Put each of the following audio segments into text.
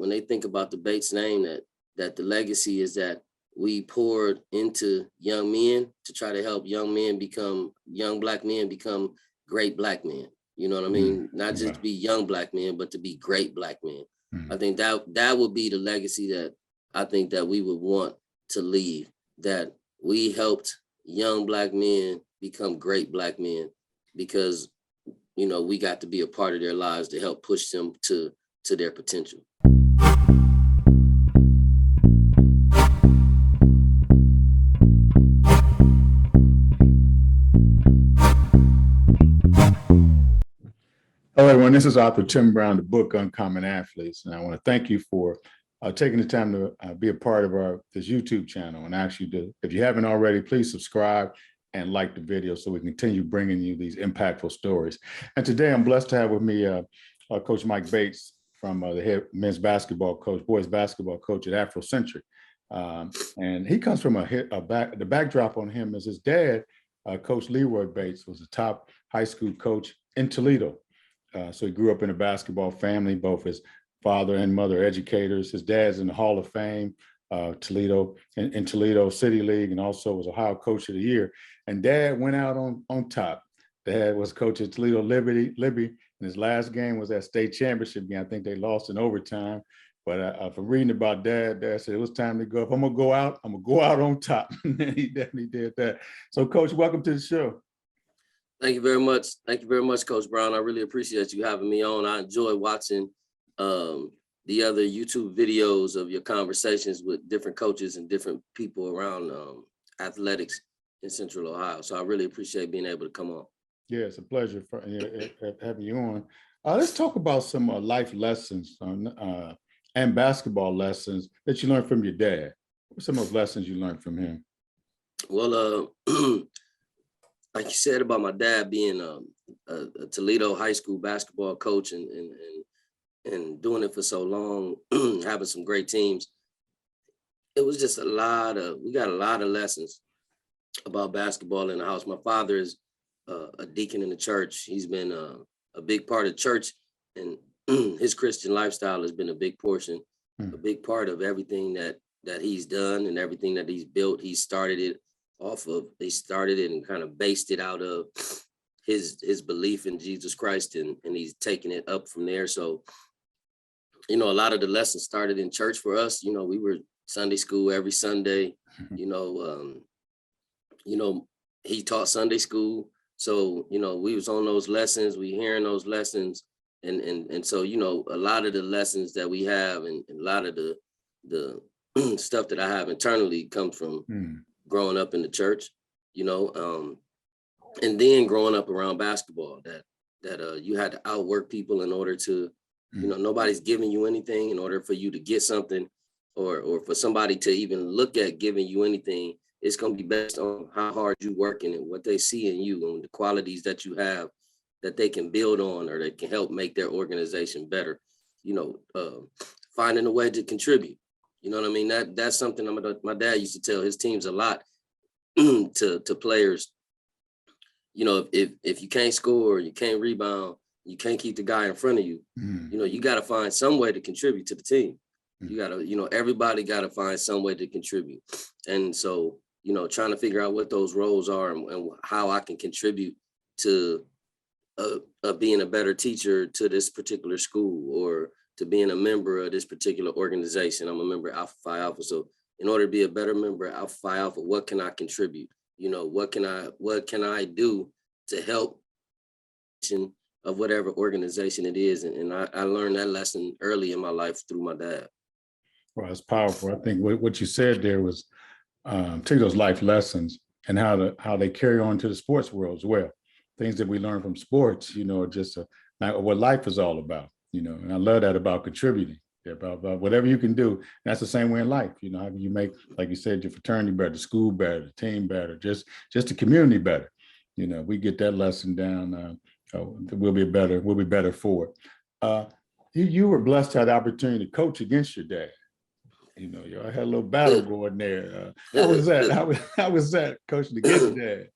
when they think about the Bates name, that the legacy is that we poured into young men to try to help young Black men become great Black men. You know what I mean? Not just to be young Black men, but to be great Black men. I think that would be the legacy that I think that we would want to leave, that we helped young Black men become great Black men because, you know, we got to be a part of their lives to help push them to their potential. Hello, everyone. This is author Tim Brown, the book Uncommon Athletes. And I want to thank you for taking the time to be a part of this YouTube channel, and ask you to, if you haven't already, please subscribe and like the video so we continue bringing you these impactful stories. And today I'm blessed to have with me Coach Mike Bates, from the head men's basketball coach, boys basketball coach at Africentric. And he comes from the backdrop on him is his dad, Coach LeRoy Bates, was a top high school coach in Toledo. So he grew up in a basketball family, both his father and mother educators. His dad's in the Hall of Fame, Toledo, in Toledo City League, and also was Ohio Coach of the Year. And Dad went out on top. Dad was coach at Toledo Libbey, and his last game was that state championship game. I think they lost in overtime. But from reading about Dad said it was time to go. If I'm gonna go out, I'm gonna go out on top. And he definitely did that. So, Coach, welcome to the show. Thank you very much. Thank you very much, Coach Brown. I really appreciate you having me on. I enjoy watching the other YouTube videos of your conversations with different coaches and different people around athletics in Central Ohio. So I really appreciate being able to come on. Yeah, it's a pleasure for having you on. Let's talk about some life lessons and basketball lessons that you learned from your dad. What were some of those lessons you learned from him? Well, like you said about my dad being a Toledo High School basketball coach and doing it for so long, having some great teams, it was just we got a lot of lessons about basketball in the house. My father is a deacon in the church. He's been a big part of church, and his Christian lifestyle has been a big portion, a big part of everything that he's done and everything that he's built. He started it and kind of based it out of his belief in Jesus Christ, and he's taken it up from there. So, you know, a lot of the lessons started in church for us. You know, we were Sunday school every Sunday. You know, he taught Sunday school. So, you know, we was on those lessons, we hearing those lessons. And so, you know, a lot of the lessons that we have and a lot of the stuff that I have internally comes from growing up in the church, you know, and then growing up around basketball, that you had to outwork people in order to, you know, nobody's giving you anything. In order for you to get something, or for somebody to even look at giving you anything, it's going to be based on how hard you working and what they see in you and the qualities that you have that they can build on, or they can help make their organization better. You know, finding a way to contribute. You know what I mean? That's something my dad used to tell his teams a lot to players. You know, if you can't score, you can't rebound, you can't keep the guy in front of you, you know, you got to find some way to contribute to the team. You got to, you know, everybody got to find some way to contribute. And so, you know, trying to figure out what those roles are and how I can contribute to being a better teacher to this particular school, or to being a member of this particular organization. I'm a member of Alpha Phi Alpha. So in order to be a better member of Alpha Phi Alpha, what can I contribute? You know, what can I do to help of whatever organization it is? And I learned that lesson early in my life through my dad. Well, it's powerful. I think what you said there was take those life lessons and how they carry on to the sports world as well. Things that we learn from sports, you know, just what life is all about, you know. And I love that about contributing, about whatever you can do. And that's the same way in life. You know, how can you make, like you said, your fraternity better, the school better, the team better, just the community better. You know, we get that lesson down, we'll be better for it. You were blessed to have the opportunity to coach against your dad. You know, I had a little battle going there. How was that? How was that, coaching against dad?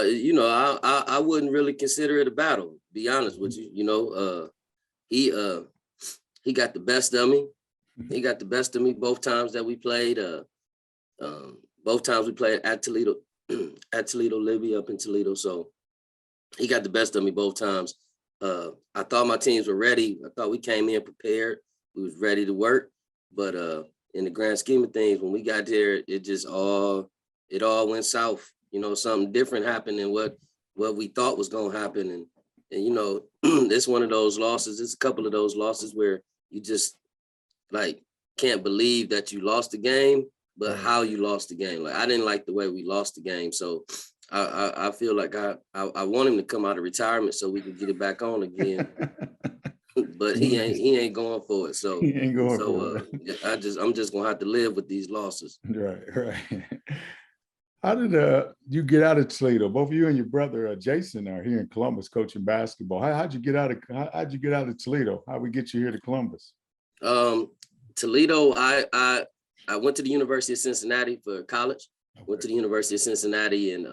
You know, I wouldn't really consider it a battle, to be honest with you. You know, he got the best of me. He got the best of me both times that we played. Both times we played at Toledo, at Toledo Libbey up in Toledo. So he got the best of me both times. I thought my teams were ready. I thought we came in prepared. We was ready to work. But in the grand scheme of things, when we got there, it all went south. You know, something different happened than what we thought was gonna happen. And you know, it's one of those losses. It's a couple of those losses where you just like can't believe that you lost the game, but how you lost the game. Like I didn't like the way we lost the game. So I feel like I want him to come out of retirement so we can get it back on again. But he ain't going for it. So He ain't going for it. I'm just gonna have to live with these losses. Right. How did you get out of Toledo? Both of you and your brother Jason are here in Columbus coaching basketball. How'd you get out of Toledo? How'd we get you here to Columbus? Toledo, I went to the University of Cincinnati for college. Okay. Went to the University of Cincinnati, and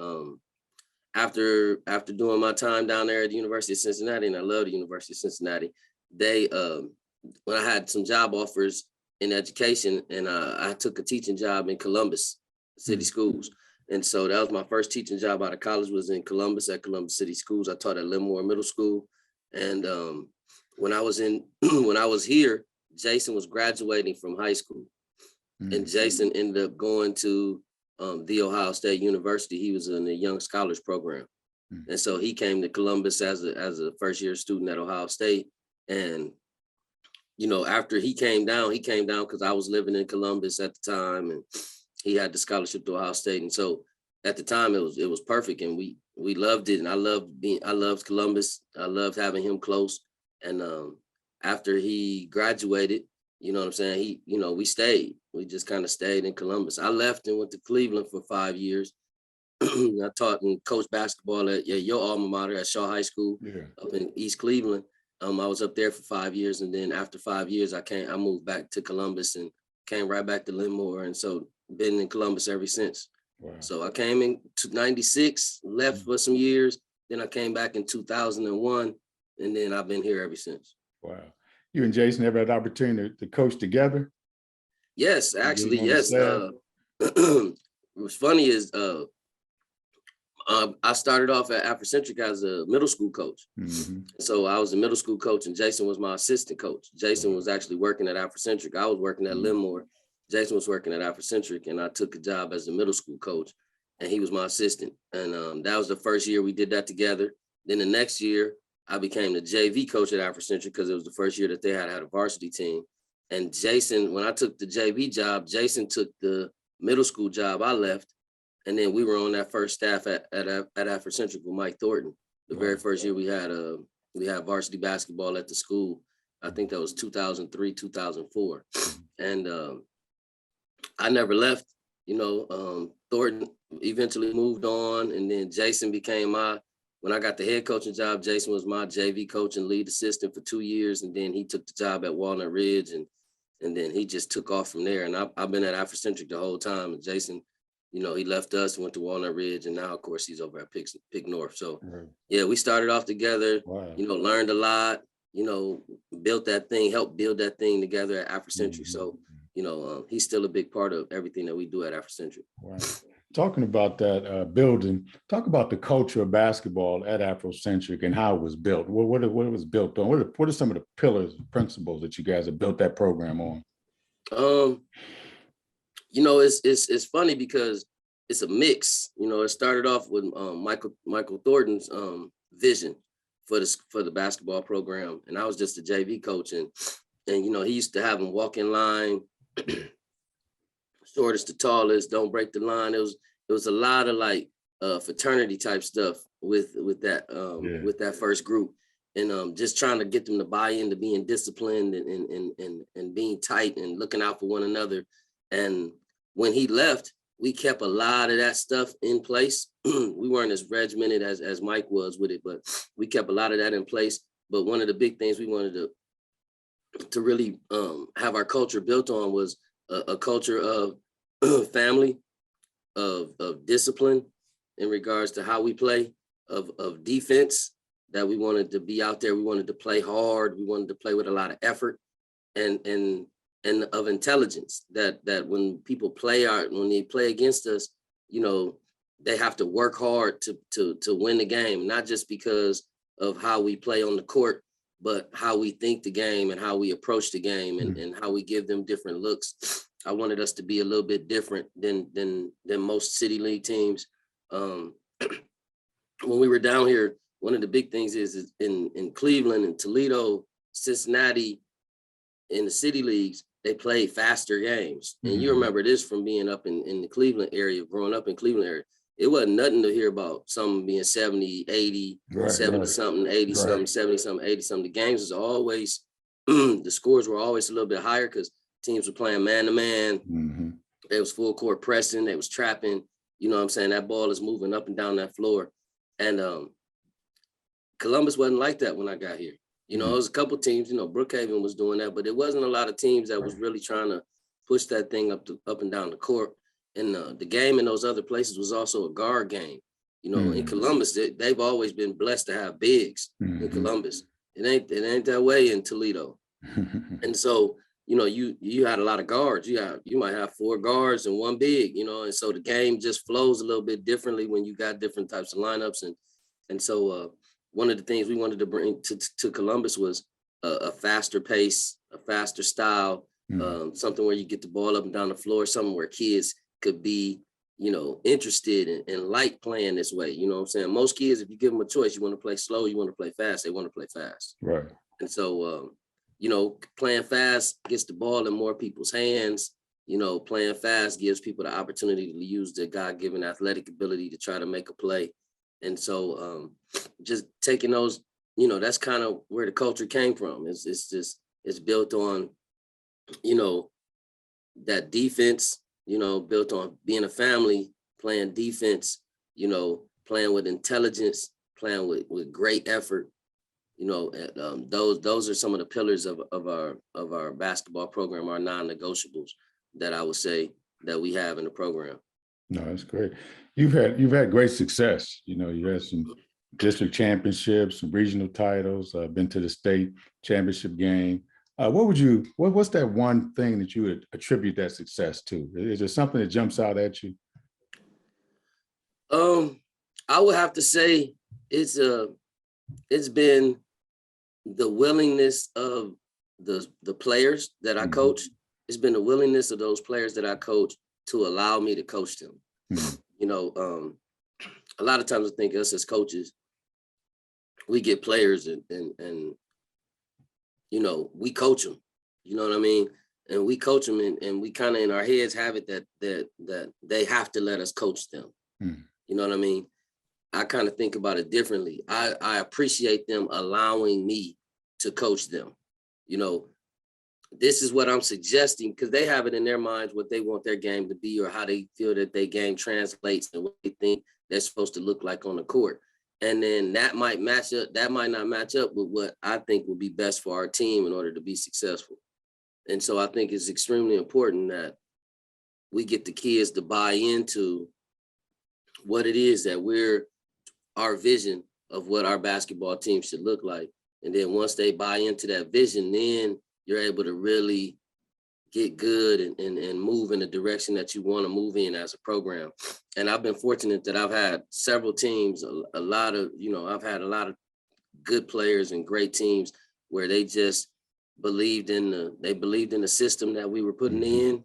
after doing my time down there at the University of Cincinnati, and I love the University of Cincinnati, they when I had some job offers in education, and I took a teaching job in Columbus City Schools. And so that was my first teaching job out of college, was in Columbus at Columbus City Schools. I taught at Livermore Middle School. And when I was here, Jason was graduating from high school. And Jason ended up going to the Ohio State University. He was in the Young Scholars Program. And so he came to Columbus as a first year student at Ohio State. And, you know, after he came down because I was living in Columbus at the time, and he had the scholarship to Ohio State. And so at the time it was perfect, and we loved it. And I loved Columbus. I loved having him close. And after he graduated, you know what I'm saying? We stayed. We just kind of stayed in Columbus. I left and went to Cleveland for 5 years. I taught and coached basketball at your alma mater at Shaw High School up in East Cleveland. I was up there for 5 years. And then after 5 years, I moved back to Columbus and came right back to Livermore. And so been in Columbus ever since. Wow. So I came in 96, left for some years. Then I came back in 2001, and then I've been here ever since. Wow. You and Jason ever had the opportunity to coach together? Yes, actually, yes. What's funny is I started off at Africentric as a middle school coach. So I was a middle school coach, and Jason was my assistant coach. Jason was actually working at Africentric. I was working at Livermore. Jason was working at Africentric, and I took a job as a middle school coach, and he was my assistant. And that was the first year we did that together. Then the next year, I became the JV coach at Africentric because it was the first year that they had a varsity team. And Jason, when I took the JV job, Jason took the middle school job. I left, and then we were on that first staff at Africentric with Mike Thornton. The very first year we had varsity basketball at the school. I think that was 2003, 2004, and I never left. Thornton eventually moved on, and then Jason became when I got the head coaching job, Jason was my JV coach and lead assistant for 2 years, and then he took the job at Walnut Ridge, and then he just took off from there. And I've been at Africentric the whole time, and Jason, he left us and went to Walnut Ridge, and now, of course, he's over at Pick North. So, yeah, we started off together, learned a lot, built that thing, helped build that thing together at Africentric. So, he's still a big part of everything that we do at Africentric. Wow. Talking about that building, talk about the culture of basketball at Africentric and how it was built. What it was built on? What are some of the pillars, principles that you guys have built that program on? It's funny because it's a mix. It started off with Michael Thornton's vision for the basketball program, and I was just a JV coach, and he used to have them walk in line. Shortest to tallest, don't break the line. It was a lot of like fraternity type stuff with that first group, and just trying to get them to buy into being disciplined and being tight and looking out for one another. And when he left, we kept a lot of that stuff in place. We weren't as regimented as Mike was with it, but we kept a lot of that in place. But one of the big things we wanted to really have our culture built on was a culture of family, of discipline in regards to how we play, of defense, that we wanted to be out there. We wanted to play hard. We wanted to play with a lot of effort. And and of intelligence, that when people when they play against us, you know, they have to work hard to win the game, not just because of how we play on the court, but how we think the game and how we approach the game, and how we give them different looks. I wanted us to be a little bit different than most city league teams. When we were down here, one of the big things is in Cleveland and Toledo, Cincinnati, in the city leagues, they play faster games. And you remember this from being up in the Cleveland area, growing up in Cleveland area. It wasn't nothing to hear about something being 70, 80, 70 something, 80 something, 70 something, 80 something. The games was always, the scores were always a little bit higher because teams were playing man to man. They was full court pressing, they was trapping. You know what I'm saying? That ball is moving up and down that floor. And Columbus wasn't like that when I got here. You know, it was a couple teams, you know, Brookhaven was doing that, but it wasn't a lot of teams that was really trying to push that thing up and down the court. And the game in those other places was also a guard game. You know, in Columbus, they've always been blessed to have bigs in Columbus. It ain't that way in Toledo. And so, you know, you had a lot of guards. You might have 4 guards and 1 big, you know, and so the game just flows a little bit differently when you got different types of lineups. And so one of the things we wanted to bring to Columbus was a faster pace, a faster style, something where you get the ball up and down the floor, something where kids could be, you know, interested and like playing this way. You know what I'm saying? Most kids, if you give them a choice, you want to play slow, you want to play fast, they want to play fast. Right. And so, you know, playing fast gets the ball in more people's hands. You know, playing fast gives people the opportunity to use their God-given athletic ability to try to make a play. And so just taking those, you know, that's kind of where the culture came from. It's built on, you know, that defense, you know, built on being a family, playing defense, you know, playing with intelligence, playing with great effort. You know, those are some of the pillars of our basketball program, our non-negotiables that I would say that we have in the program. No, that's great. You've had great success. You know, you had some district championships, some regional titles, been to the state championship game. What's that one thing that you would attribute that success to? Is there something that jumps out at you? I would have to say it's been the willingness of the players that I coach. It's been the willingness of those players that I coach to allow me to coach them. You know, a lot of times I think us as coaches, we get players and you know, we coach them, you know what I mean? And we coach them and we kind of in our heads have it that they have to let us coach them. You know what I mean? I kind of think about it differently. I appreciate them allowing me to coach them. You know, this is what I'm suggesting because they have it in their minds what they want their game to be or how they feel that their game translates and what they think they're supposed to look like on the court. And then that might match up, that might not match up with what I think will be best for our team in order to be successful. And so I think it's extremely important that we get the kids to buy into what it is that our vision of what our basketball team should look like. And then once they buy into that vision, then you're able to really get good and move in the direction that you want to move in as a program. And I've been fortunate that I've had several teams, a lot of, you know, I've had a lot of good players and great teams where they just believed in the system that we were putting in,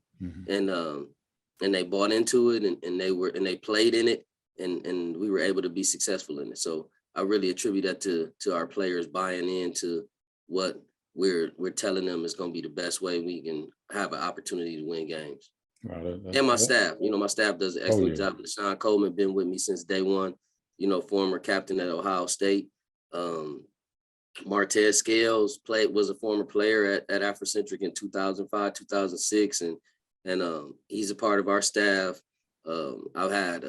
and they bought into it and they played in it and we were able to be successful in it. So I really attribute that to our players buying into what we're telling them is going to be the best way we can have an opportunity to win games. Right, and my staff, you know, my staff does an excellent job. Sean Coleman been with me since day one, you know, former captain at Ohio State. Martez Scales was a former player at Africentric in 2005, 2006, and he's a part of our staff. I've had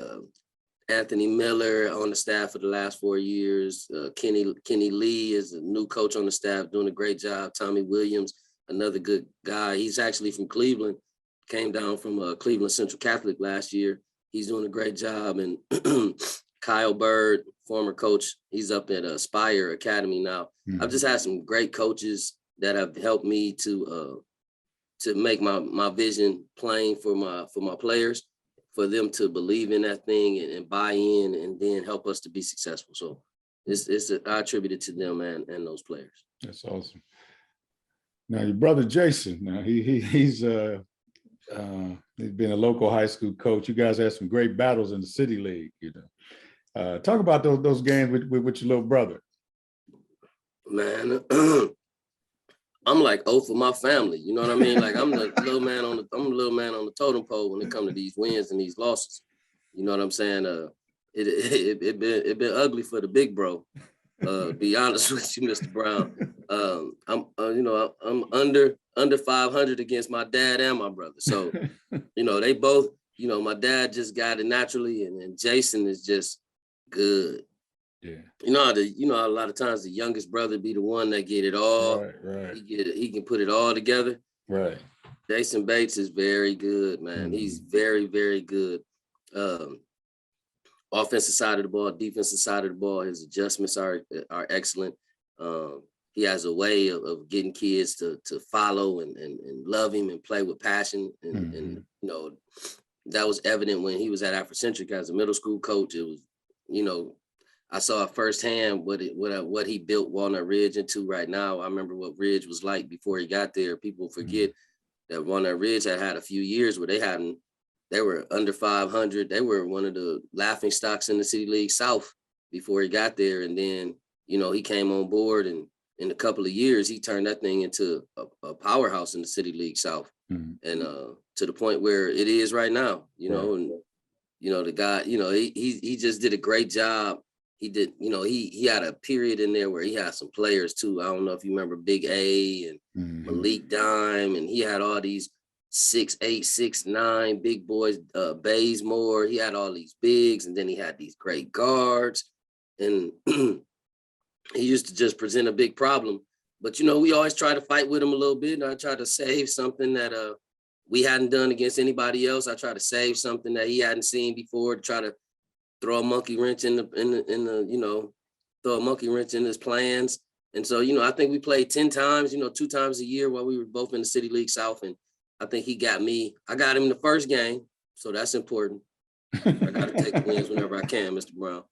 Anthony Miller on the staff for the last 4 years. Kenny Lee is a new coach on the staff, doing a great job. Tommy Williams, another good guy. He's actually from Cleveland, came down from Cleveland Central Catholic last year. He's doing a great job. And Kyle Bird, former coach, he's up at Aspire Academy now. I've just had some great coaches that have helped me to to make my vision plain for my players, for them to believe in that thing and buy in, and then help us to be successful. So I attribute it to them and those players. That's awesome. Now your brother Jason, now he's been a local high school coach. You guys had some great battles in the city league. Talk about those games with your little brother. Man, I'm like for my family. You know what I mean? Like I'm the little man on the totem pole when it comes to these wins and these losses. You know what I'm saying? It been ugly for the big bro. Be honest with you, Mr. Brown. I'm under 500 against my dad and my brother. So, they both. My dad just got it naturally, and Jason is just good. Yeah. A lot of times the youngest brother be the one that get it all. Right. He can put it all together. Right. Jason Bates is very good, man. Mm-hmm. He's very, very good. Offensive side of the ball, defensive side of the ball, his adjustments are excellent. He has a way of getting kids to follow and love him and play with passion. And that was evident when he was at Africentric as a middle school coach. It was, I saw firsthand what he built Walnut Ridge into right now. I remember what Ridge was like before he got there. People forget that Walnut Ridge had a few years where they were under 500. They were one of the laughing stocks in the City League South before he got there. And then, he came on board, and in a couple of years, he turned that thing into a powerhouse in the City League South. Mm-hmm. And to the point where it is right now, and, the guy, he just did a great job. He did, he had a period in there where he had some players too. I don't know if you remember Big A and Malik Dime, and he had all these 6'8", 6'9" big boys, Bazemore. He had all these bigs, and then he had these great guards, and he used to just present a big problem. But, we always try to fight with him a little bit, and I try to save something that we hadn't done against anybody else. I try to save something that he hadn't seen before, to try to throw a monkey wrench in throw a monkey wrench in his plans. And so, I think we played 10 times, 2 times a year while we were both in the City League South. And I think he got me. I got him in the first game, so that's important. I got to take the wins whenever I can, Mr. Brown.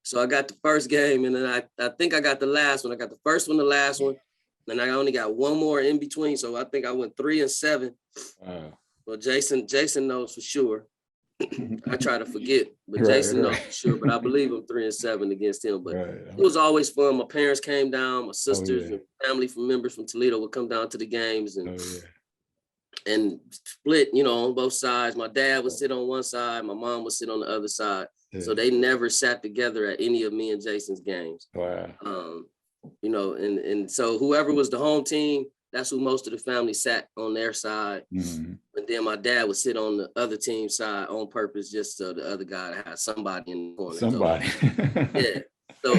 So I got the first game, and then I think I got the last one. I got the first one, the last one, and I only got one more in between. So I think I went 3-7. Wow. Well, Jason knows for sure. I try to forget, but Jason knows for sure. But I believe I'm 3-7 against him. But it was always fun. My parents came down. My sisters and family from members from Toledo would come down to the games and split, on both sides. My dad would sit on one side. My mom would sit on the other side. Yeah. So they never sat together at any of me and Jason's games. Wow. And so whoever was the home team, that's who most of the family sat on their side. Mm-hmm. And then my dad would sit on the other team side on purpose, just so the other guy had somebody in the corner. Somebody. So, yeah. So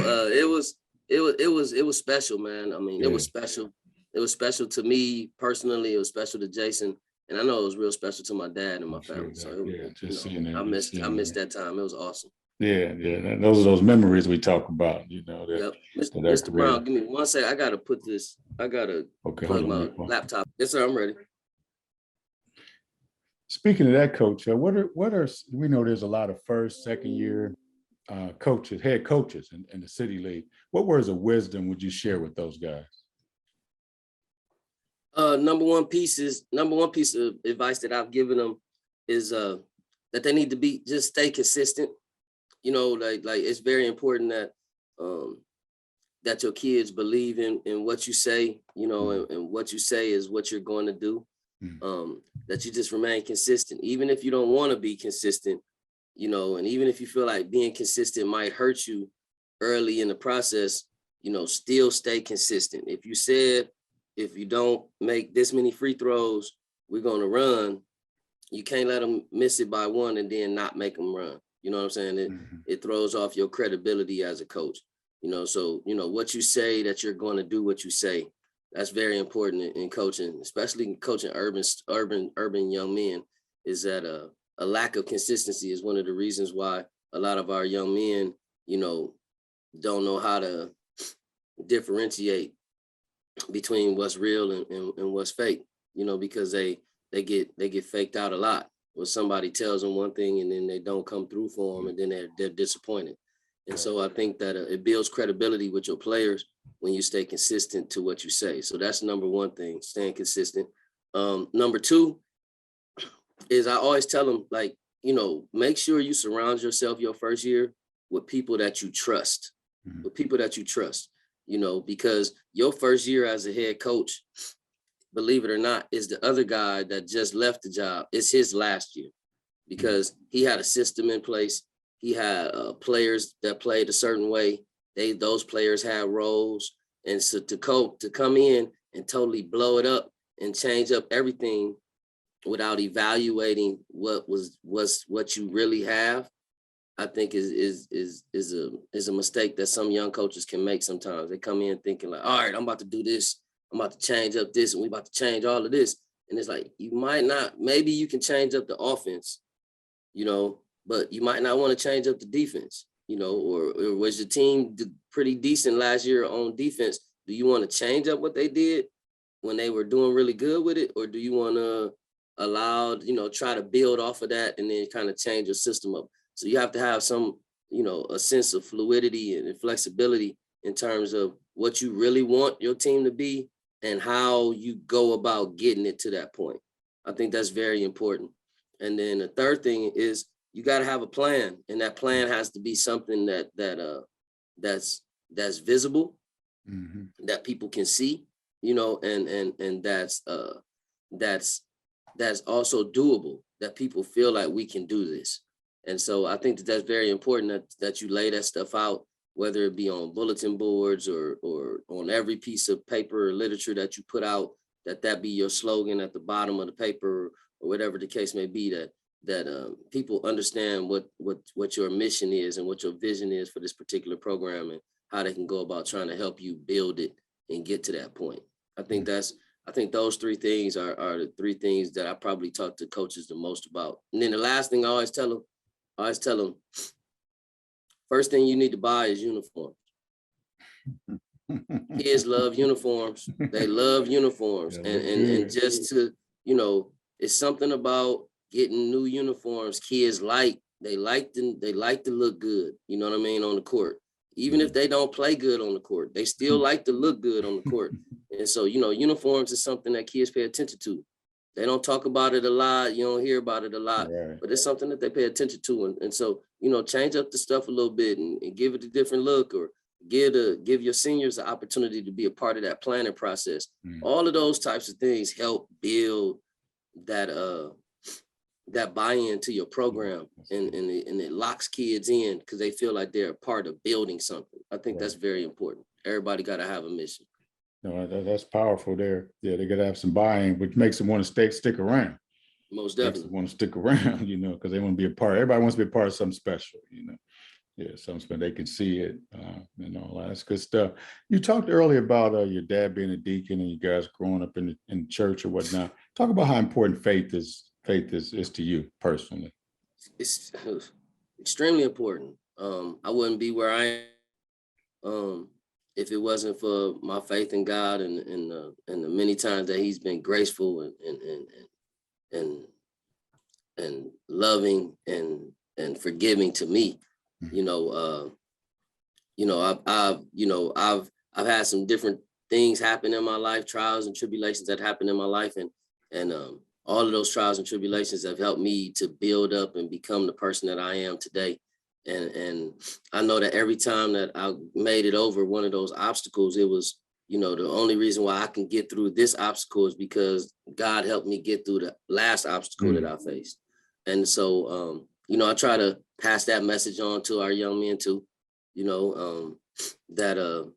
it was special, man. I mean, it was special. It was special to me personally. It was special to Jason, and I know it was real special to my dad and my family. So I missed that time. It was awesome. Yeah. Those are those memories we talk about. Yep. Mr. Brown, give me 1 second. I gotta put this. I gotta plug my laptop. Yes, sir. I'm ready. Speaking of that, Coach, what are we know there's a lot of first, second year coaches, head coaches in the City League. What words of wisdom would you share with those guys? Number one piece of advice that I've given them is that they need to just stay consistent. Like it's very important that that your kids believe in what you say, and what you say is what you're going to do. That you just remain consistent, even if you don't want to be consistent, and even if you feel like being consistent might hurt you early in the process, still stay consistent. If you said, if you don't make this many free throws, we're going to run, you can't let them miss it by one and then not make them run. You know what I'm saying? It throws off your credibility as a coach. So, what you say that you're going to do what you say, that's very important in coaching, especially in coaching urban young men, is that a lack of consistency is one of the reasons why a lot of our young men, don't know how to differentiate between what's real and what's fake. because they get faked out a lot, where somebody tells them one thing and then they don't come through for them, and then they're disappointed. And so I think that it builds credibility with your players when you stay consistent to what you say. So that's number one thing, staying consistent. Number two is I always tell them, like, make sure you surround yourself your first year with people that you trust, because your first year as a head coach, believe it or not, is the other guy that just left the job. It's his last year, because he had a system in place. He had players that played a certain way. Those players had roles. And so to come in and totally blow it up and change up everything without evaluating what you really have, I think is a mistake that some young coaches can make sometimes. They come in thinking like, all right, I'm about to do this. I'm about to change up this, and we about to change all of this. And it's like, you might not, maybe you can change up the offense, but you might not want to change up the defense, or was your team pretty decent last year on defense? Do you want to change up what they did when they were doing really good with it? Or do you want to allow, try to build off of that and then kind of change your system up? So you have to have some, a sense of fluidity and flexibility in terms of what you really want your team to be and how you go about getting it to that point. I think that's very important. And then the third thing is you got to have a plan, and that plan has to be something that's visible, that people can see, and that's also doable, that people feel like we can do this. And so I think that's very important that you lay that stuff out, whether it be on bulletin boards or on every piece of paper or literature that you put out, that be your slogan at the bottom of the paper, or whatever the case may be, that people understand what your mission is and what your vision is for this particular program, and how they can go about trying to help you build it and get to that point. I think those three things are the three things that I probably talk to coaches the most about. And then the last thing I always tell them, first thing you need to buy is uniforms. Kids love uniforms. They love uniforms. And just to, it's something about getting new uniforms. Kids they like to look good, you know what I mean, on the court. Even if they don't play good on the court, they still like to look good on the court. And so, uniforms is something that kids pay attention to. They don't talk about it a lot. You don't hear about it a lot, but it's something that they pay attention to. And so, change up the stuff a little bit and give it a different look, or give your seniors the opportunity to be a part of that planning process. All of those types of things help build that buy-in to your program, and it locks kids in because they feel like they're a part of building something. I think that's very important. Everybody got to have a mission. No, that's powerful there. Yeah, they got to have some buy-in, which makes them want to stick around. Most definitely. Makes them want to stick around, because they want to be a part. Everybody wants to be a part of something special, Yeah, something they can see it, and all that. That's good stuff. You talked earlier about your dad being a deacon and you guys growing up in church or whatnot. Talk about how important faith is to you personally. It's extremely important. I wouldn't be where I am if it wasn't for my faith in God and the many times that He's been graceful and loving and forgiving to me. I've had some different things happen in my life, trials and tribulations that happened in my life, and all of those trials and tribulations have helped me to build up and become the person that I am today. And I know that every time that I made it over one of those obstacles, it was, the only reason why I can get through this obstacle is because God helped me get through the last obstacle that I faced. And so, I try to pass that message on to our young men too, that, a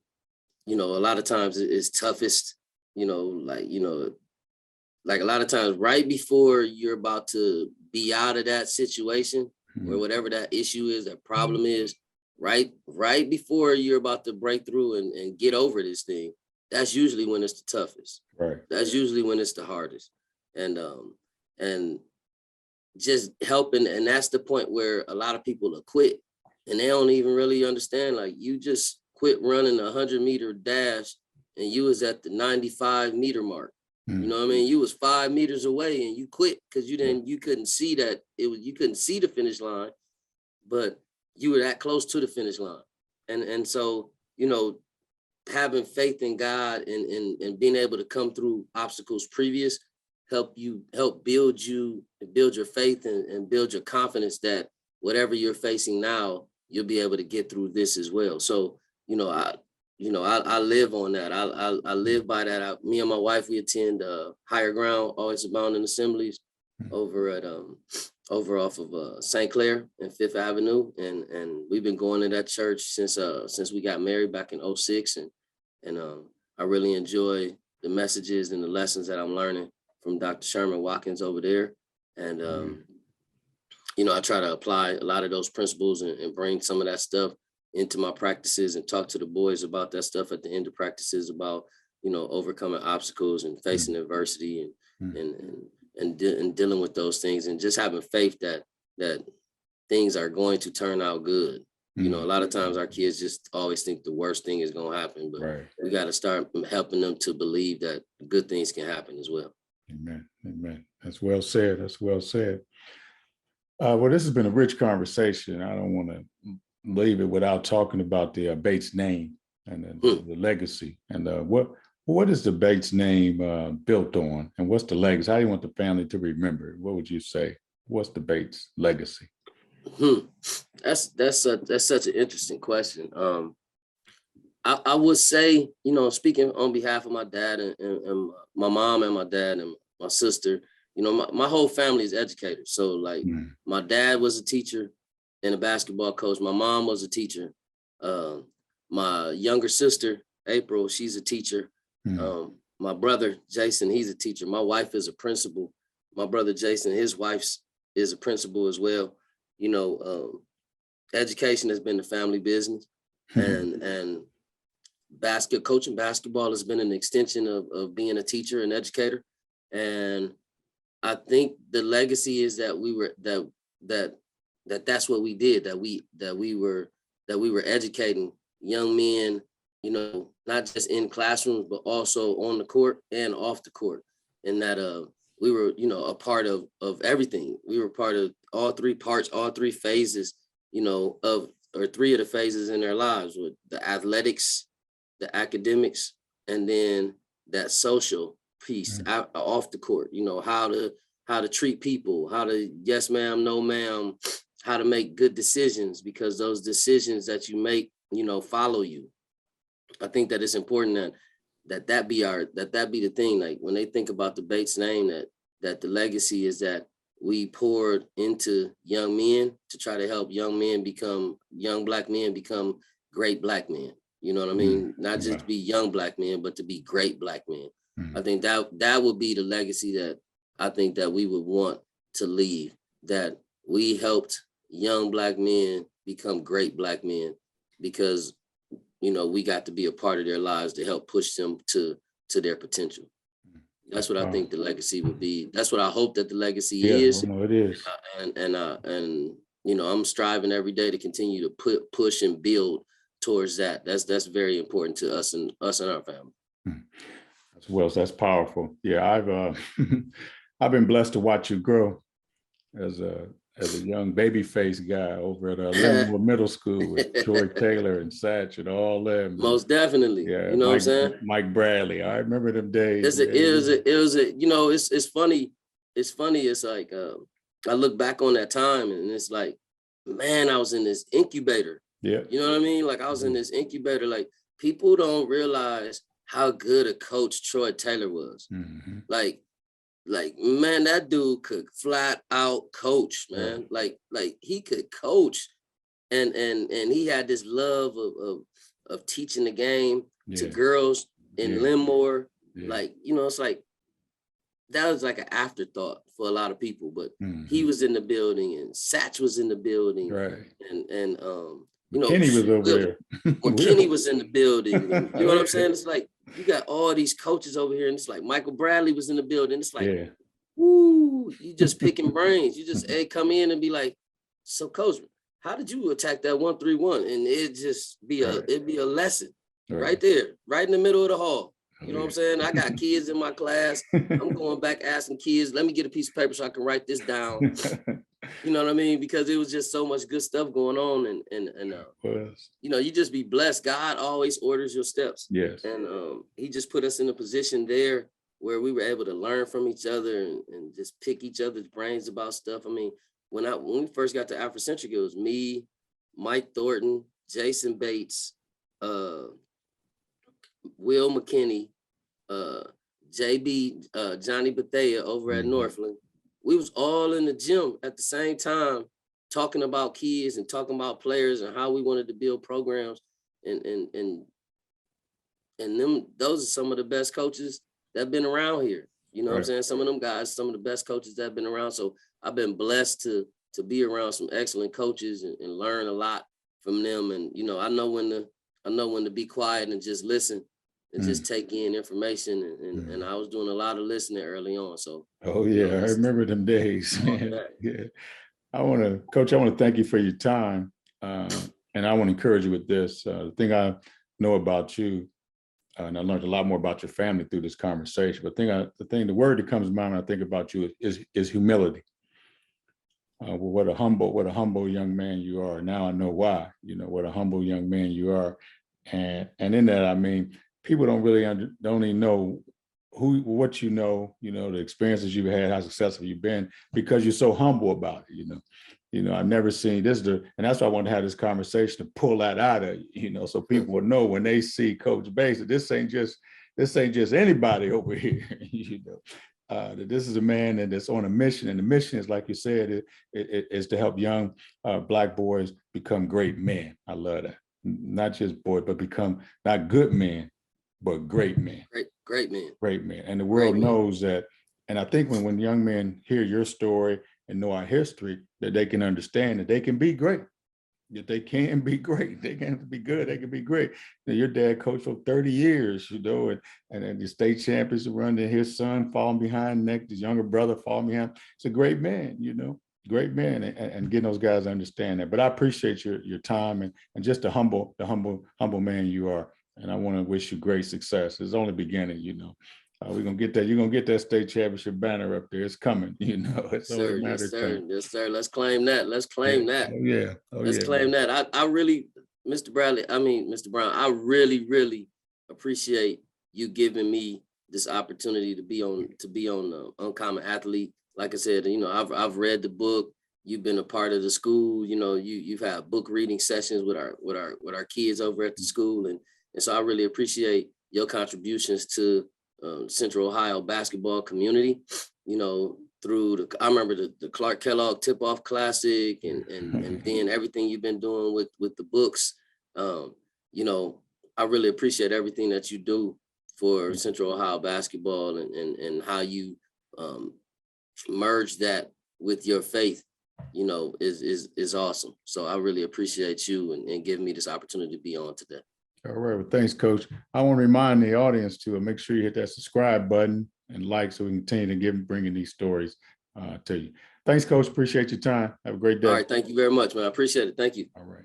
lot of times it's toughest, like a lot of times right before you're about to be out of that situation, or whatever that issue is, that problem is, right before you're about to break through and get over this thing, that's usually when it's the toughest. Right. That's usually when it's the hardest. And just helping, and that's the point where a lot of people will quit and they don't even really understand, like, you just quit running a 100-meter dash and you was at the 95-meter mark. You know what I mean? You was 5 meters away and you quit because you couldn't see that you couldn't see the finish line, but you were that close to the finish line. And so, you know, having faith in God and being able to come through obstacles previous help build your faith and build your confidence that whatever you're facing now, you'll be able to get through this as well. So, I live on that. I live by that. Me and my wife, we attend Higher Ground, Always Abounding Assemblies over off of St. Clair and Fifth Avenue. And we've been going to that church since we got married back in 2006. And I really enjoy the messages and the lessons that I'm learning from Dr. Sherman Watkins over there. And, I try to apply a lot of those principles and bring some of that stuff into my practices and talk to the boys about that stuff at the end of practices about, overcoming obstacles and facing adversity and dealing with those things and just having faith that things are going to turn out good. A lot of times our kids just always think the worst thing is going to happen, but we got to start helping them to believe that good things can happen as well. Amen. That's well said. Well, this has been a rich conversation. I don't want to leave it without talking about the Bates name and the legacy. And what is the Bates name built on, and what's the legacy? How do you want the family to remember it? What would you say? What's the Bates legacy? That's such an interesting question. I would say, speaking on behalf of my dad and my mom and my dad and my sister, my whole family is educators. So like my dad was a teacher and a basketball coach. My mom was a teacher. My younger sister, April, she's a teacher. My brother, Jason, he's a teacher. My wife is a principal. My brother, Jason, his wife is a principal as well. Education has been the family business, and coaching basketball has been an extension of being a teacher and educator. And I think the legacy is that we were that's what we did, that we were educating young men, not just in classrooms, but also on the court and off the court. And that we were, a part of everything. We were part of all three parts, all three phases, three of the phases in their lives, with the athletics, the academics, and then that social piece off the court, how to treat people, how to yes ma'am, no ma'am, how to make good decisions, because those decisions that you make, follow you. I think that it's important that be the thing. Like when they think about the Bates name, that the legacy is that we poured into young men to try to help young Black men become great Black men. You know what I mean? Not just be young Black men, but to be great Black men. I think that would be the legacy that I think that we would want to leave, that we helped young Black men become great Black men because, we got to be a part of their lives to help push them to their potential. That's what I think the legacy would be. That's what I hope that the legacy is. It is. I'm striving every day to continue to push and build towards that. That's very important to us and our family. Well, that's powerful. Yeah, I've been blessed to watch you grow as a young baby-faced guy over at Linwood Middle School with Troy Taylor and Satch and all them. Most definitely. Yeah, what I'm saying? Mike Bradley. I remember them days. It's funny. It's funny. It's like I look back on that time and it's like, man, I was in this incubator. Yeah. You know what I mean? Like I was in this incubator. Like people don't realize how good a coach Troy Taylor was. Like, man, that dude could flat out coach, man. Like he could coach. And he had this love of teaching the game to girls in Linmore. Like, it's like, that was like an afterthought for a lot of people, but he was in the building and Satch was in the building. Right. And Kenny was over there. When Kenny was in the building, you know what I'm saying? It's like, you got all these coaches over here and it's like Michael Bradley was in the building. It's like, woo, you just picking brains. You just come in and be like, so coach, how did you attack that 1-3-1? And it'd be a lesson right there, right in the middle of the hall. You know what I'm saying? I got kids in my class. I'm going back asking kids, let me get a piece of paper so I can write this down. You know what I mean? Because it was just so much good stuff going on, and you know, you just be blessed. God always orders your steps. Yes. And he just put us in a position there where we were able to learn from each other and just pick each other's brains about stuff. I mean, when we first got to Africentric, it was me, Mike Thornton, Jason Bates, Will McKinney, JB, Johnny Bethea over at Northland. We was all in the gym at the same time, talking about kids and talking about players and how we wanted to build programs. And those are some of the best coaches that have been around here. You know what I'm saying? Some of them guys, some of the best coaches that have been around. So I've been blessed to be around some excellent coaches and learn a lot from them. And, you know, I know when to be quiet and just listen and just take in information. And I was doing a lot of listening early on. So. Oh yeah, I remember them days. Yeah. Coach, I want to thank you for your time. And I want to encourage you with this. The thing I know about you, and I learned a lot more about your family through this conversation, but the word that comes to mind when I think about you is humility. What a humble young man you are. Now I know why, you know, what a humble young man you are. And in that, I mean, people don't even know what you know, the experiences you've had, how successful you've been, because you're so humble about it, You know, I've never seen this, and that's why I want to have this conversation to pull that out of you, so people will know when they see Coach Bates that this ain't just anybody over here, that this is a man that's on a mission, and the mission is, like you said, it is to help young Black boys become great men. I love that. Not just boys, but become not good men, but great men. Great men. Great men. And the world knows that. And I think when young men hear your story and know our history, that they can understand that they can be great. That they can be great. They can be good. They can be great. Now, your dad coached for 30 years, and the state champions run, and his son falling behind next, his younger brother falling behind. It's a great man, great man, and getting those guys to understand that. But I appreciate your time and just the humble man you are. And I want to wish you great success. It's only beginning, we're gonna get that. You're gonna get that state championship banner up there. It's coming, It's only a matter of time. Yes, sir. Let's claim that. Let's claim that. Oh, yeah. Let's claim that. I really, Mr. Brown, I really, really appreciate you giving me this opportunity to be on Uncommon Athlete. Like I said, I've read the book. You've been a part of the school. You've had book reading sessions with our kids over at the school, and so I really appreciate your contributions to Central Ohio basketball community. Through I remember the Clark Kellogg Tip-Off Classic, and then everything you've been doing with the books. I really appreciate everything that you do for Central Ohio basketball, and how you merge that with your faith, is awesome. So I really appreciate you and giving me this opportunity to be on today. All right. Well, thanks, Coach. I want to remind the audience to make sure you hit that subscribe button and like, so we can continue to bringing these stories to you. Thanks, Coach. Appreciate your time. Have a great day. All right. Thank you very much, man. I appreciate it. Thank you. All right.